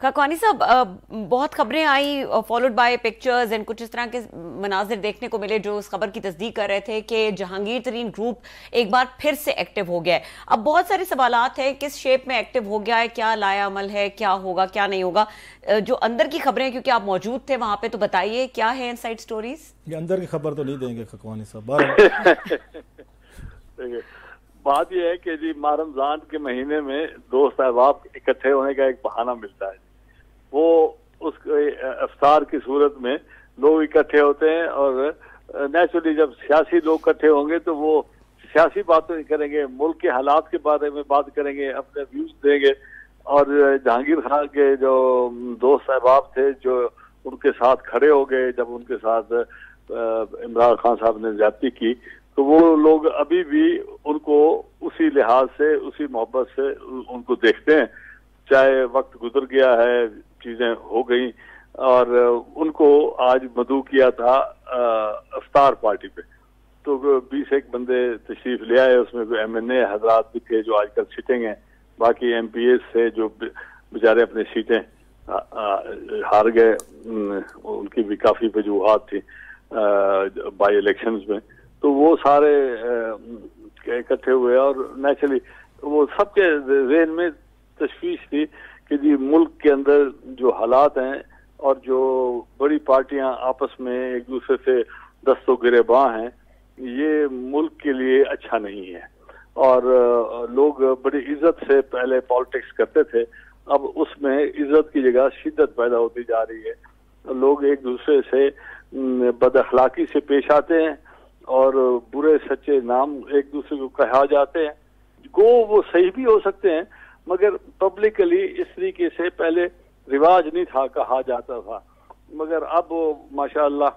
खाकवानी साहब, बहुत खबरें I followed by pictures and कुछ इस तरह के मनाजिर देखने को मिले जो उस खबर की तस्दीक कर रहे थे कि जहांगीर तरीन ग्रुप एक बार फिर से एक्टिव हो गया है। अब बहुत सारे सवालात हैं, किस शेप में एक्टिव हो गया है, क्या लाया अमल है, क्या होगा क्या नहीं होगा। जो अंदर की खबरें, क्योंकि आप मौजूद थे वहां पे, तो बताइए क्या है इनसाइड स्टोरीज। ये अंदर की खबर तो नहीं देंगे खाकवानी साहब। बात यह है कि जी माह रमजान के महीने में दोस्त अहबाब इकट्ठे होने का एक बहाना मिलता है। वो उस इफ्तार की सूरत में लोग इकट्ठे होते हैं और नेचुरली जब सियासी लोग इकट्ठे होंगे तो वो सियासी बातें करेंगे, मुल्क के हालात के बारे में बात करेंगे, अपने व्यूज देंगे। और जहांगीर खान के जो दोस्त अहबाब थे जो उनके साथ खड़े हो गए जब उनके साथ इमरान खान साहब ने ज्यादती की, तो वो लोग अभी भी उनको उसी लिहाज से, उसी मोहब्बत से उनको देखते हैं। चाहे वक्त गुजर गया है, चीजें हो गई, और उनको आज मदऊ किया था इफ्तार पार्टी पे, तो 20 बंदे तशरीफ ले आए। उसमें कोई MNA हजरात भी थे जो आजकल सिटिंग हैं, बाकी MPs थे जो बेचारे अपनी सीटें हार गए, उनकी भी काफी वजूहात थी बाई इलेक्शंस में। तो वो सारे इकट्ठे हुए और नेचुरली वो सबके ज़हन में तशवीश थी कि जी मुल्क के अंदर जो हालात हैं और जो बड़ी पार्टियां आपस में एक दूसरे से दस्तों गिरेबां हैं, ये मुल्क के लिए अच्छा नहीं है। और लोग बड़ी इज्जत से पहले पॉलिटिक्स करते थे, अब उसमें इज्जत की जगह शिद्दत पैदा होती जा रही है। लोग एक दूसरे से बदअखलाकी से पेश आते हैं और बुरे सच्चे नाम एक दूसरे को कहा जाते हैं। वो सही भी हो सकते हैं, मगर पब्लिकली इस तरीके से पहले रिवाज नहीं था, कहा जाता था। मगर अब माशाअल्लाह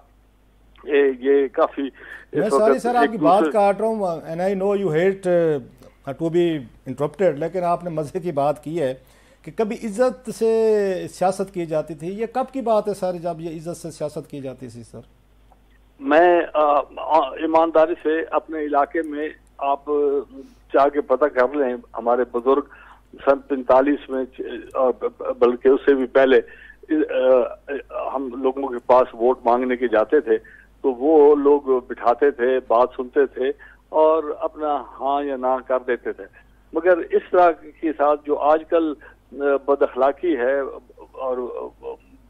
ये काफी। मैं सॉरी सर आपकी बात काट रहा हूँ, and I know you hate to be interrupted, लेकिन आपने मजे की बात की है कि कभी इज्जत से सियासत की जाती थी। ये कब की बात है सर जब ये इज्जत से सियासत की जाती थी? सर मैं ईमानदारी से अपने इलाके में आप चाह के पता कर लें, हमारे बुजुर्ग सन 45 में, बल्कि उससे भी पहले हम लोगों के पास वोट मांगने के जाते थे, तो वो लोग बिठाते थे, बात सुनते थे और अपना हाँ या ना कर देते थे। मगर इस तरह के साथ जो आजकल बदअखलाकी है और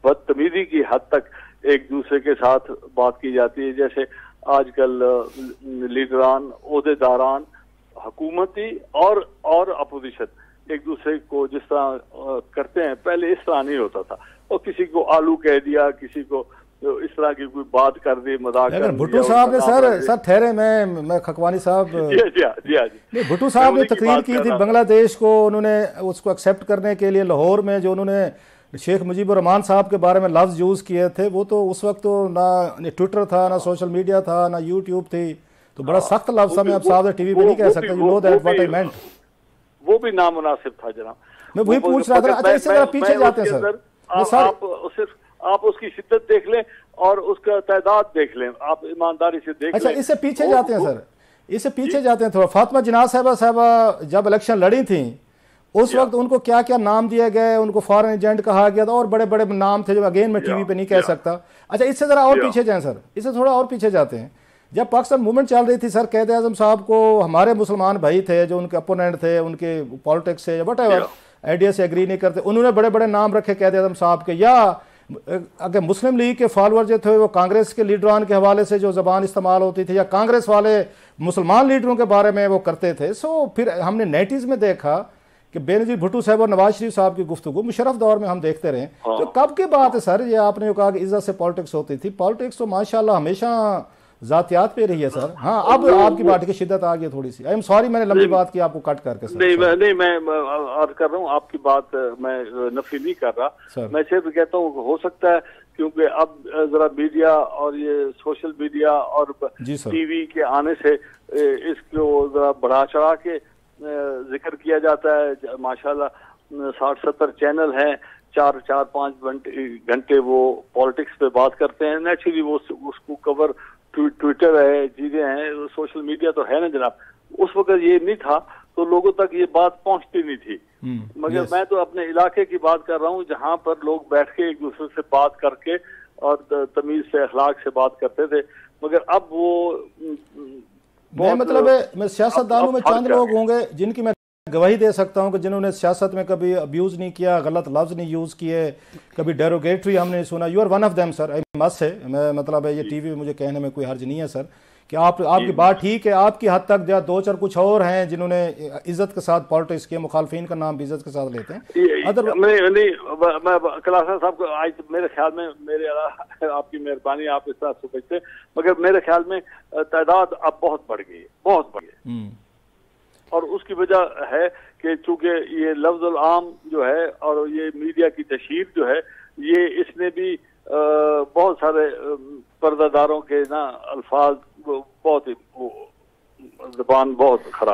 बदतमीजी की हद तक एक दूसरे के साथ बात की जाती है, जैसे आजकल लीडरान, ओहदेदारान, हुकूमती और अपोजिशन एक दूसरे को जिस तरह करते हैं, पहले इस तरह नहीं होता था। और किसी को आलू कह दिया, किसी को इस तरह की कोई बात कर दी, मजाक कर दिया। भुट्टो साहब ने सर ठहरे, मैं खाकवानी साहब जी भुट्टो साहब ने तकरीर की थी बांग्लादेश को, उन्होंने उसको एक्सेप्ट करने के लिए लाहौर में जो उन्होंने शेख मुजीबुर रहमान साहब के बारे में लफ्ज़ यूज़ किए थे, वो तो उस वक्त तो ना ट्विटर था, ना सोशल मीडिया था, ना यूट्यूब थी, तो बड़ा सख्त लफ्ज़ मैं अब साहब टीवी पे नहीं कह सकता। You know that what I meant. वो भी नामुनासिब था जनाब, मैं वही पूछ रहा था। अच्छा इससे जरा पीछे जाते हैं सर, आप उसकी शिद्दत देख लें और उसका तादाद देख लें, आप ईमानदारी से देख लें। अच्छा इससे पीछे जाते हैं सर, इससे पीछे जाते हैं थोड़ा। फातिमा जिन्ना साहबा जब इलेक्शन लड़ी थी उस वक्त उनको क्या क्या नाम दिए गए, उनको फॉरेन एजेंट कहा गया था और बड़े बड़े नाम थे जो अगेन मैं टीवी पे नहीं कह सकता। अच्छा इससे जरा और पीछे जाएं सर, इससे थोड़ा और पीछे जाते हैं। जब पाकिस्तान मूवमेंट चल रही थी सर, कैद आजम साहब को हमारे मुसलमान भाई थे जो उनके अपोनेंट थे, उनके पॉलिटिक्स से व्हाटएवर आइडिया से एग्री नहीं करते, उन्होंने बड़े बड़े नाम रखे कैद आजम साहब के। या अगर मुस्लिम लीग के फॉलोअर जो थे वो कांग्रेस के लीडरान के हवाले से जो ज़बान इस्तेमाल होती थी, या कांग्रेस वाले मुसलमान लीडरों के बारे में वो करते थे। सो फिर हमने 90s में देखा कि बेनज़ीर भुट्टो साहब और नवाज शरीफ साहब की गुफ्तगू मुशर्रफ दौर में हम देखते रहे। तो कब की बात है सर ये आपने जो कहा कि इज्जत से पॉलिटिक्स होती थी? पॉलिटिक्स तो माशाल्लाह हमेशा जातियात पे रही है सर। हाँ अब आपकी बात की शिद्दत आ गई थोड़ी सी। आई एम सॉरी मैंने लंबी बात की आपको कट करके सर। नहीं मैं अर्ज कर रहा हूँ, आपकी बात मैं नफी नहीं कर रहा, मैं सिर्फ कहता हूँ हो सकता है क्योंकि अब जरा मीडिया और ये सोशल मीडिया और टीवी के आने से इसको जरा बढ़ा चढ़ा के जिक्र किया जाता है। माशाल्लाह 60-70 चैनल हैं, 4-5 घंटे वो पॉलिटिक्स पे बात करते हैं। नेचुरली वो उसको कवर ट्विटर है, चीजें हैं, सोशल मीडिया तो है ना जनाब। उस वक्त ये नहीं था, तो लोगों तक ये बात पहुंचती नहीं थी। मगर मैं तो अपने इलाके की बात कर रहा हूँ, जहाँ पर लोग बैठ के एक दूसरे से बात करके और तमीज से, अखलाक से बात करते थे। मगर अब वो मैं सियासतदानों में चंद लोग होंगे जिनकी मैं गवाही दे सकता हूं कि जिन्होंने सियासत में कभी अब्यूज नहीं किया, गलत लफ्ज नहीं यूज किए, कभी डेरोगेटरी हमने सुना। You are one of them sir, I must say. मैं मतलब है ये टीवी में मुझे कहने में कोई हर्ज नहीं है सर कि आपकी बात ठीक है। आपकी हद तक या दो चार कुछ और हैं जिन्होंने इज्जत के साथ पॉलिटिक्स किया, मुखालफीन का नाम भी इज्जत के साथ लेते हैं। मैं कलासा साहब को आज मेरे ख्याल में, आपकी मेहरबानी, आप इस तरह सोचते, मगर मेरे ख्याल में तादाद अब बहुत बढ़ गई है, बहुत बढ़ गई। और उसकी वजह है कि चूंकि ये लफ्ज़ुल आम जो है और ये मीडिया की तशहीर जो है, ये इसने भी बहुत सारे पर्दादारों के ना अल्फाज बहुत ही, ज़बान बहुत खराब